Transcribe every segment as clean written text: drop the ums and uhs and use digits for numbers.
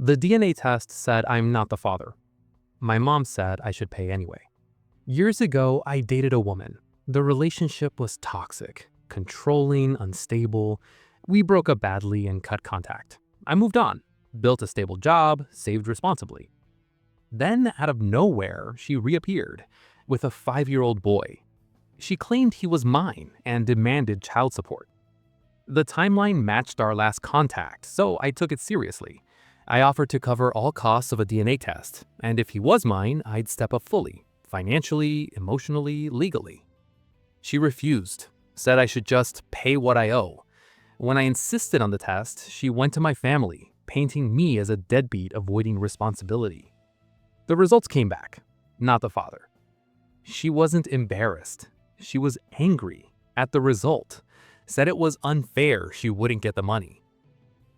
The DNA test said I'm not the father. My mom said I should pay anyway. Years ago, I dated a woman. The relationship was toxic, controlling, unstable. We broke up badly and cut contact. I moved on, built a stable job, saved responsibly. Then, out of nowhere, she reappeared with a 5-year-old boy. She claimed he was mine and demanded child support. The timeline matched our last contact, so I took it seriously. I offered to cover all costs of a DNA test, and if he was mine, I'd step up fully, financially, emotionally, legally. She refused, said I should just pay what I owe. When I insisted on the test, she went to my family, painting me as a deadbeat avoiding responsibility. The results came back, not the father. She wasn't embarrassed. She was angry at the result, said it was unfair she wouldn't get the money.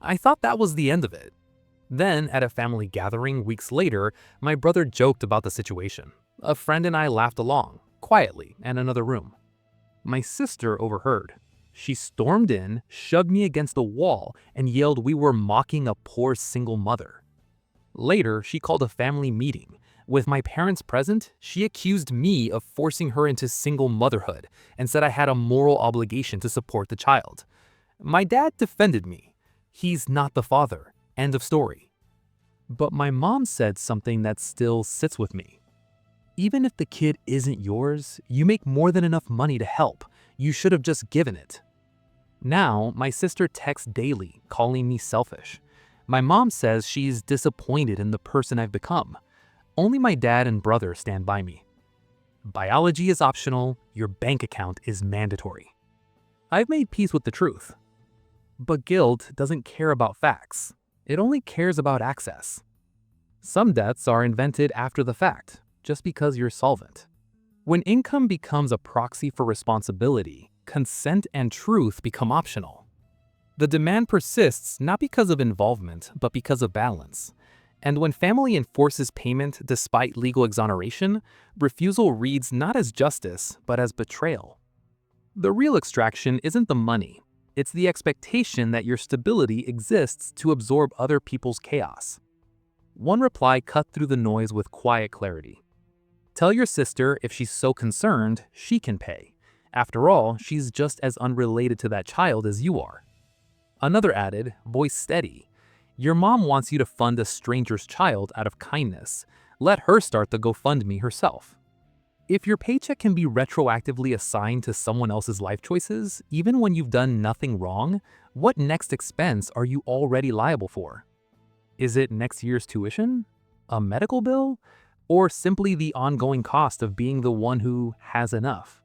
I thought that was the end of it. Then, at a family gathering weeks later, my brother joked about the situation. A friend and I laughed along, quietly, in another room. My sister overheard. She stormed in, shoved me against the wall, and yelled we were mocking a poor single mother. Later, she called a family meeting. With my parents present, she accused me of forcing her into single motherhood and said I had a moral obligation to support the child. My dad defended me. He's not the father. End of story. But my mom said something that still sits with me. Even if the kid isn't yours, you make more than enough money to help. You should have just given it. Now, my sister texts daily, calling me selfish. My mom says she's disappointed in the person I've become. Only my dad and brother stand by me. Biology is optional, your bank account is mandatory. I've made peace with the truth. But guilt doesn't care about facts. It only cares about access. Some deaths are invented after the fact, just because you're solvent. When income becomes a proxy for responsibility, consent and truth become optional. The demand persists not because of involvement, but because of balance. And when family enforces payment despite legal exoneration, refusal reads not as justice, but as betrayal. The real extraction isn't the money. It's the expectation that your stability exists to absorb other people's chaos. One reply cut through the noise with quiet clarity. Tell your sister if she's so concerned, she can pay. After all, she's just as unrelated to that child as you are. Another added, voice steady. Your mom wants you to fund a stranger's child out of kindness. Let her start the GoFundMe herself. If your paycheck can be retroactively assigned to someone else's life choices, even when you've done nothing wrong, what next expense are you already liable for? Is it next year's tuition? A medical bill? Or simply the ongoing cost of being the one who has enough?